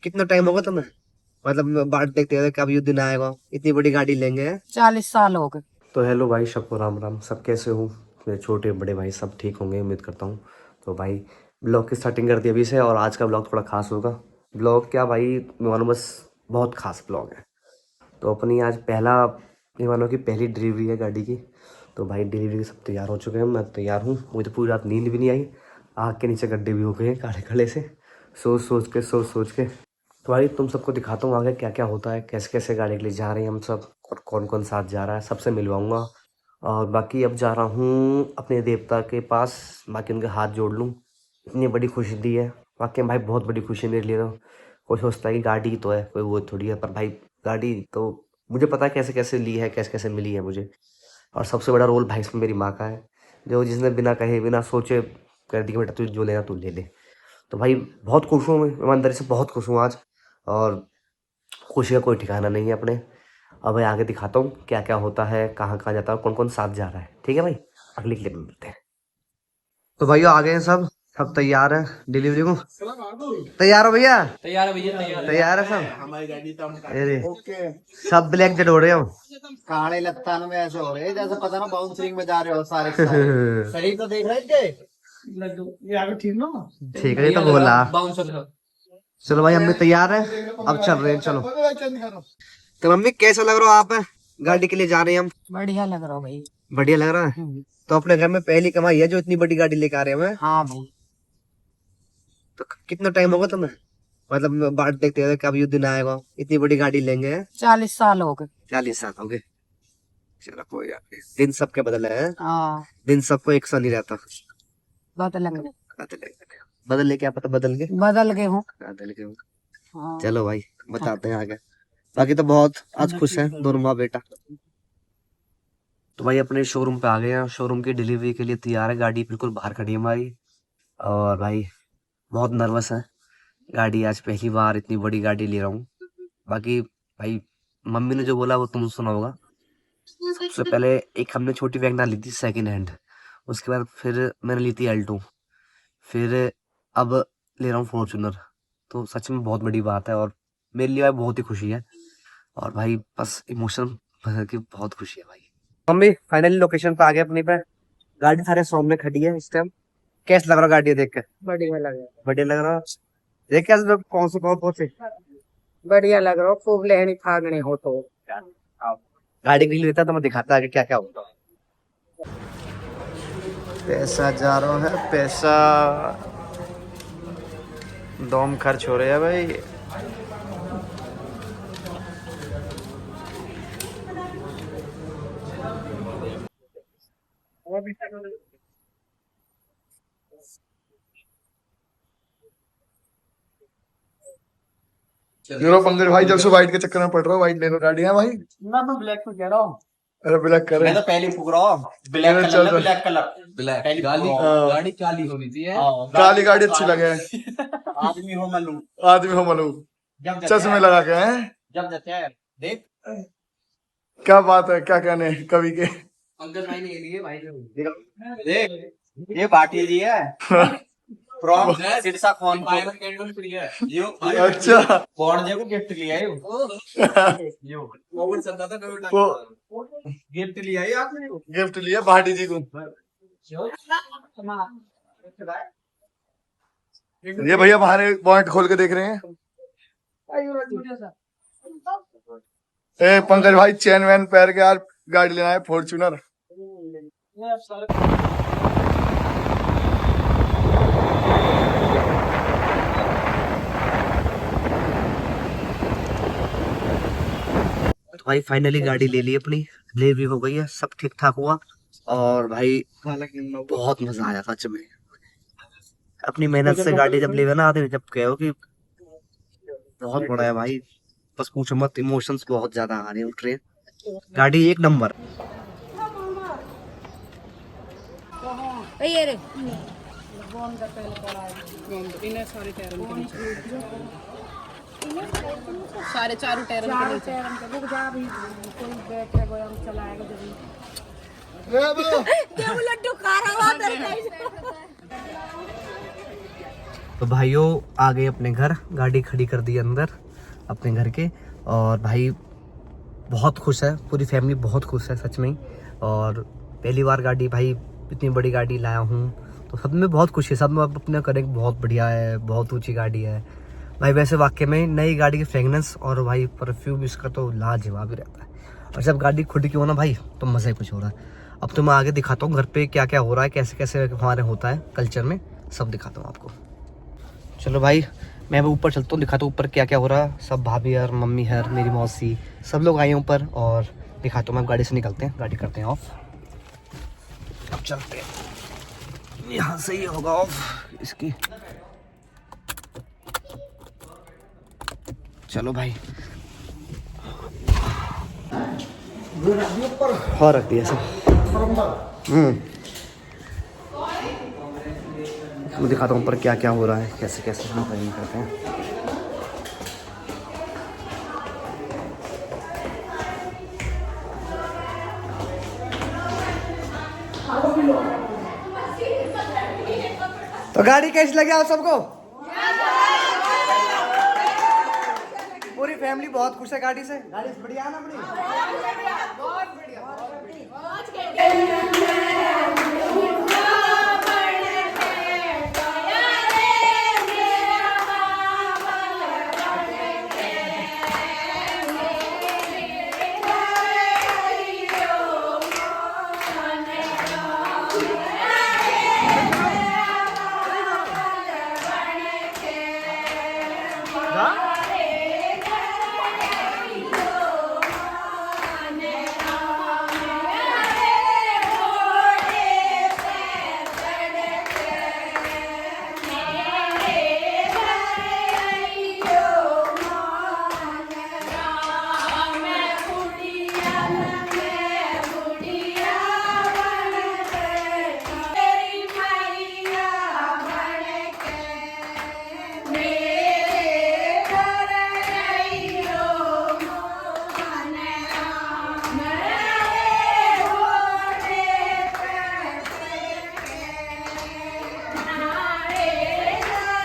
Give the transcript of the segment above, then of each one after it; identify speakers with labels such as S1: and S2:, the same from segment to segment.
S1: कितना टाइम होगा तुम्हें? मतलब बाट देखते हुए कब ये दिन आएगा, इतनी बड़ी गाड़ी लेंगे।
S2: 40 साल हो गए।
S3: तो हेलो भाई, सबको राम राम। सब कैसे हो? मेरे छोटे बड़े भाई सब ठीक होंगे, उम्मीद करता हूँ। तो भाई ब्लॉग की स्टार्टिंग कर दी अभी से, और आज का ब्लॉग थोड़ा खास होगा। ब्लॉग क्या भाई, मैं मानो बस बहुत खास ब्लॉग है। तो अपनी आज ये मानो कि पहली डिलीवरी है गाड़ी की। तो भाई डिलीवरी सब तैयार हो चुके हैं, मैं तैयार हूँ। मुझे तो पूरी रात नींद भी नहीं आई। आँख के नीचे गड्ढे भी हो गए हैं काले काले से, सोच के। तो भाई तुम सबको दिखाता हूँ आगे क्या क्या होता है, कैसे कैसे गाड़ी के लिए जा रहे हैं हम सब, और कौन कौन साथ जा रहा है, सबसे मिलवाऊंगा। और बाकी अब जा रहा हूँ अपने देवता के पास, बाकी उनके हाथ जोड़ लूँ। इतनी बड़ी खुशी दी है वाकई में भाई, बहुत बड़ी खुशी मेरे लिए। तो कोई सोचता है कि गाड़ी तो है, कोई वो थोड़ी है, पर भाई गाड़ी तो मुझे पता है कैसे कैसे ली है, कैसे कैसे मिली है मुझे। और सबसे बड़ा रोल भाई इसमें मेरी माँ का है, जो जिसने बिना कहे बिना सोचे कर दी कि बेटा तू जो लेना तू ले ले। तो भाई बहुत खुश हूँ मैं, ईमानदारी से बहुत खुश हूँ आज। और खुशी का कोई ठिकाना नहीं है अपने। अब मैं आगे दिखाता हूँ क्या क्या होता है, कहाँ कहाँ जाता है, कौन कौन साथ जा रहा है। ठीक है भाई, अगली क्लिप में मिलते हैं।
S1: तो भैया आ गए हैं सब, सब तैयार है डिलीवरी को। तैयार हो भैया?
S4: तैयार है भैया, तैयार है।
S1: तैयार है सब?
S4: हमारी गाड़ी तो हम
S1: अरे सब ब्लैक जेट हो रहे हो।
S5: काले लत्तान में ऐसे हो रहे हैं जैसे पता ना बाउंसरिंग में जा रहे हो सारे के सारे। शरीर तो देख रहे थे।
S4: ये आगे ठीक ना?
S1: ठीक है, ये तो बोला।
S4: बाउंसर है।
S1: चलो भाई हम भी तैयार है, अब चल रहे हैं। चलो तो मम्मी कैसा लग रहा हो आप? गाड़ी के लिए जा रहे हैं हम।
S2: बढ़िया लग रहा भाई।
S1: बढ़िया लग रहा है। तो अपने घर में पहली कमाई है जो इतनी बड़ी गाड़ी लेकर आ रहे हैं।
S2: हाँ भाई।
S1: तो कितना टाइम होगा तुम्हें? मतलब बाट देखते हुए कब ये दिन आएगा, इतनी बड़ी गाड़ी लेंगे।
S2: 40 साल हो गए।
S1: 40 साल हो गए। चलो कोई बात नहीं, दिन सबके बदले हैं।
S2: हाँ,
S1: दिन सबको एक सा नहीं रहता।
S2: बदल
S1: बदल क्या पता, बदल के
S2: बदल गए हूँ।
S1: बदल के।
S2: हाँ।
S1: चलो भाई बताते हैं आगे। बाकी तो बहुत आज खुश है दोनों माँ बेटा।
S3: तो भाई अपने शोरूम पे आ गए हैं, शोरूम की डिलीवरी के लिए तैयार है। गाड़ी बिल्कुल बाहर खड़ी है हमारी। और भाई बहुत नर्वस है, गाड़ी आज पहली बार इतनी बड़ी गाड़ी ले रहा हूँ। बाकी भाई मम्मी ने जो बोला वो तुम सुना होगा। सबसे पहले एक हमने छोटी वैगनर ली थी सेकंड हैंड, उसके बाद फिर मैंने ली थी अल्टो, फिर अब ले रहा हूँ फॉर्च्यूनर। तो सच में बहुत बड़ी बात है, और मेरे लिए भाई बहुत ही खुशी है। और भाई बस इमोशन भर के बहुत खुशी है भाई।
S1: मम्मी फाइनली लोकेशन पे आ गए अपनी पे। गाड़ी सारे सामने खड़ी है इस टाइम। कैसा लग रहा गाड़ी देख के?
S2: बढ़िया लग रहा।
S1: बढ़िया लग रहा। देख कैसे कौन से
S2: बढ़िया लग रहा। खूब लेहनी फागनी हो तो।
S1: गाड़ी के लिए लेता तो मैं दिखाता है कि क्या क्या होता है। पैसा जा रहा है, पैसा दम खर्च हो रहा है भाई।
S6: यूरो पंकज भाई जब से व्हाइट के चक्कर में पड़ रहा हूँ, व्हाइट ले लो गाड़ियां भाई।
S4: मैं ब्लैक में कह रहा हूँ।
S6: अरे ब्लैक कर
S5: मैं तो पहले फूक रहा हूँ ब्लैक
S6: चल
S5: कलर,
S6: रहा।
S5: Black colour.
S4: ब्लैक
S5: पहली
S4: गाड़ी,
S5: हाँ।
S4: गाड़ी काली होनी चाहिए।
S6: काली गाड़ी अच्छी लगे,
S5: आदमी हो मलू
S6: आदमी हो मलू,
S5: जब
S6: चश्मे लगा के हैं।
S5: जब जाते हैं देख।
S6: क्या बात है, क्या कहने कवि के।
S4: पंकज भाई ने ये लिए भाई ने।
S5: देख ये भाटिया जी है फ्रॉम सिरसा कौन
S4: फाइबर कैंडल फ्री है।
S5: यो
S6: अच्छा
S5: कौन जे को गिफ्ट लिया है यो
S4: मोबाइल चलता था कभी
S6: वो
S5: गिफ्ट लिया है आपने।
S6: गिफ्ट लिया भाटी जी को। ये भैया बाहर पॉइंट खोल के देख रहे हैं। ए पंकज भाई चैन वैन पैर के यार, गाड़ी लेना है फॉर्च्यूनर।
S1: तो भाई फाइनली गाड़ी ले ली अपनी, डिलीवरी हो गई है, सब ठीक ठाक हुआ। और भाई बहुत मजा आया सच में। अपनी मेहनत से गाड़ी जब ले ना आते जब कहो कि बहुत बड़ा है भाई, बस पूछो मत, इमोशंस बहुत ज्यादा आ रहे हैं उठ रहे हैं। गाड़ी एक नंबर।
S2: ये रे सारे चारों टैरन के नीचे। रुक जा अभी कोई बैठे गया हम चलाएगा जब क्या वो लड्डू खा रहा हुआ
S1: तो भाइयों आ गए अपने घर, गाड़ी खड़ी कर दी अंदर अपने घर के। और भाई बहुत खुश है, पूरी फैमिली बहुत खुश है सच में ही। और पहली बार गाड़ी भाई इतनी बड़ी गाड़ी लाया हूँ, तो सब में बहुत खुशी है। सब में अपने करें बहुत बढ़िया है, बहुत ऊंची गाड़ी है भाई। वैसे वाकई में नई गाड़ी की फ्रेगनेंस और भाई परफ्यूम इसका तो लाजवाब ही रहता है। और जब गाड़ी खुद की हो ना भाई तो मज़ा ही कुछ हो रहा है। अब तो मैं आगे दिखाता हूँ घर पे क्या क्या हो रहा है, कैसे कैसे हमारे होता है कल्चर में, सब दिखाता हूँ आपको। चलो भाई मैं अब ऊपर चलता हूँ, दिखाता हूँ ऊपर क्या क्या हो रहा है। सब भाभी और मम्मी है, मेरी मौसी, सब लोग आए हैं ऊपर, और दिखाता हूँ मैं। गाड़ी से निकलते हैं, गाड़ी करते हैं ऑफ। अब चलते हैं, यहाँ से ही होगा ऑफ इसकी। चलो भाई हाँ रख दिया सब। मैं दिखाता हूँ ऊपर क्या क्या हो रहा है, कैसे कैसे हम ट्रेनिंग करते हैं। तो गाड़ी कैसी लगी आप सबको? पूरी फैमिली बहुत खुश है गाड़ी से। गाड़ी बढ़िया है ना अपनी?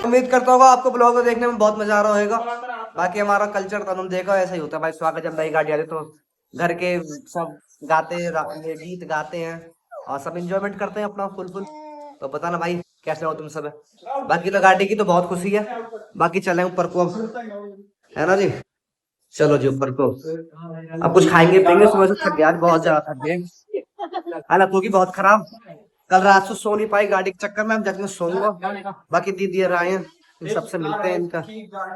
S1: उम्मीद करता होगा आपको ब्लॉग को देखने में बहुत मजा आ रहा होगा। बाकी हमारा कल्चर तो तुम देखो ऐसा ही होता है भाई। स्वागत जब नई गाड़ी आती तो घर के सब गाते गीत गाते हैं और सब एंजॉयमेंट करते हैं अपना फुल। तो बताना भाई कैसे हो तुम सब है। बाकी तो गाड़ी की तो बहुत खुशी है। बाकी चले ऊपर को अब, है ना जी? चलो जी ऊपर को। अब कुछ खाएंगे पियेंगे, सुबह से थक गया आज, बहुत ज्यादा थक गए। हालत होगी बहुत खराब, कल रात से सो नहीं पाई गाड़ी के चक्कर में। अब जाके सोऊंगा। बाकी दीदी आए हैं, इन सबसे मिलते हैं, इनका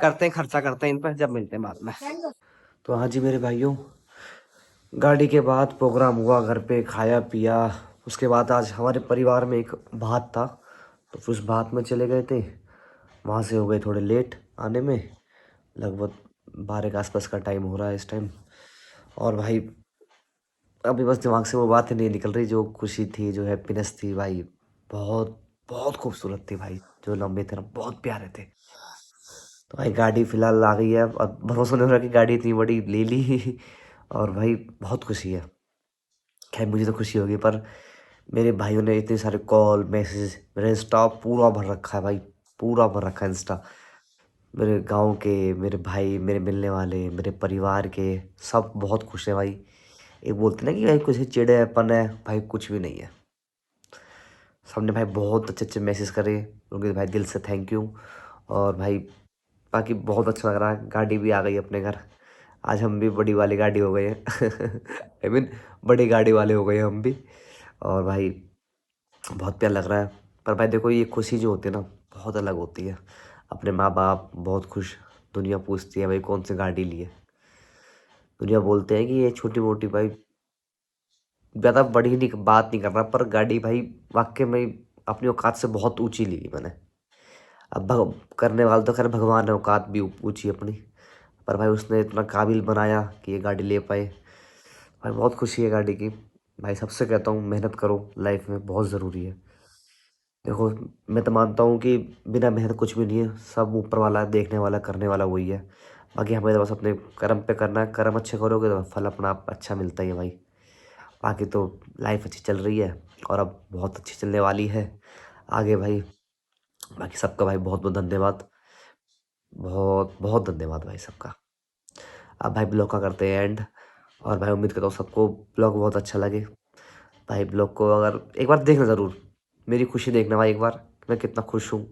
S1: करते हैं, खर्चा करते हैं इन पर, जब मिलते हैं बाद में। तो हाँ जी मेरे भाइयों, गाड़ी के बाद प्रोग्राम हुआ घर पे, खाया पिया। उसके बाद आज हमारे परिवार में एक बात था, तो फिर उस बात में चले गए थे। वहाँ से हो गए थोड़े लेट आने में, लगभग 12 के आसपास का टाइम हो रहा है इस टाइम। और भाई अभी बस दिमाग से वो बात नहीं निकल रही, जो खुशी थी, जो हैप्पीनेस थी भाई, बहुत बहुत खूबसूरत थी भाई। जो लम्बे थे ना बहुत प्यारे थे। तो भाई गाड़ी फिलहाल आ गई है, अब भरोसा नहीं हो रहा कि गाड़ी इतनी बड़ी ले ली। और भाई बहुत खुशी है। खैर मुझे तो खुशी होगी, पर मेरे भाइयों ने इतने सारे कॉल मैसेज, मेरा इंस्टा पूरा भर रखा है भाई, पूरा भर रखा है इंस्टा। मेरे गांव के, मेरे भाई, मेरे मिलने वाले, मेरे परिवार के, सब बहुत खुश हैं भाई। एक बोलते ना कि भाई कुछ चिड़ेपन है, भाई कुछ भी नहीं है। सबने भाई बहुत अच्छे अच्छे मैसेज करे, उनके भाई दिल से थैंक यू। और भाई बाकी बहुत अच्छा लग रहा है। गाड़ी भी आ गई अपने घर, आज हम भी बड़ी वाली गाड़ी हो गए हैं। आई मीन बड़ी गाड़ी वाले हो गए हैं हम भी। और भाई बहुत प्यार लग रहा है। पर भाई देखो ये खुशी जो होती है ना बहुत अलग होती है। अपने माँ बाप बहुत खुश, दुनिया पूछती है भाई कौन सी गाड़ी ली है। दुनिया बोलते हैं कि ये छोटी मोटी भाई ज़्यादा बड़ी नहीं बात नहीं कर रहा, पर गाड़ी भाई वाकई में अपनी औकात से बहुत ऊंची ली है मैंने। अब करने वाला तो खैर भगवान है, औकात भी ऊंची अपनी, पर भाई उसने इतना काबिल बनाया कि ये गाड़ी ले पाए। भाई बहुत खुशी है गाड़ी की। भाई सबसे कहता हूँ मेहनत करो, लाइफ में बहुत ज़रूरी है। देखो मैं तो मानता हूँ कि बिना मेहनत कुछ भी नहीं है, सब ऊपर वाला देखने वाला करने वाला वही है। बाकी हमें तो बस अपने कर्म पे करना है, कर्म अच्छे करोगे तो फल अपना आप अच्छा मिलता ही है भाई। बाकी तो लाइफ अच्छी चल रही है और अब बहुत अच्छी चलने वाली है आगे भाई।
S3: बाकी सबका भाई बहुत बहुत धन्यवाद, बहुत बहुत धन्यवाद भाई सबका। अब भाई ब्लॉग का करते हैं एंड, और भाई उम्मीद करता हूँ सबको ब्लॉग बहुत अच्छा लगे। भाई ब्लॉग को अगर एक बार देखना ज़रूर, मेरी खुशी देखना भाई एक बार, मैं कितना खुश हूँ।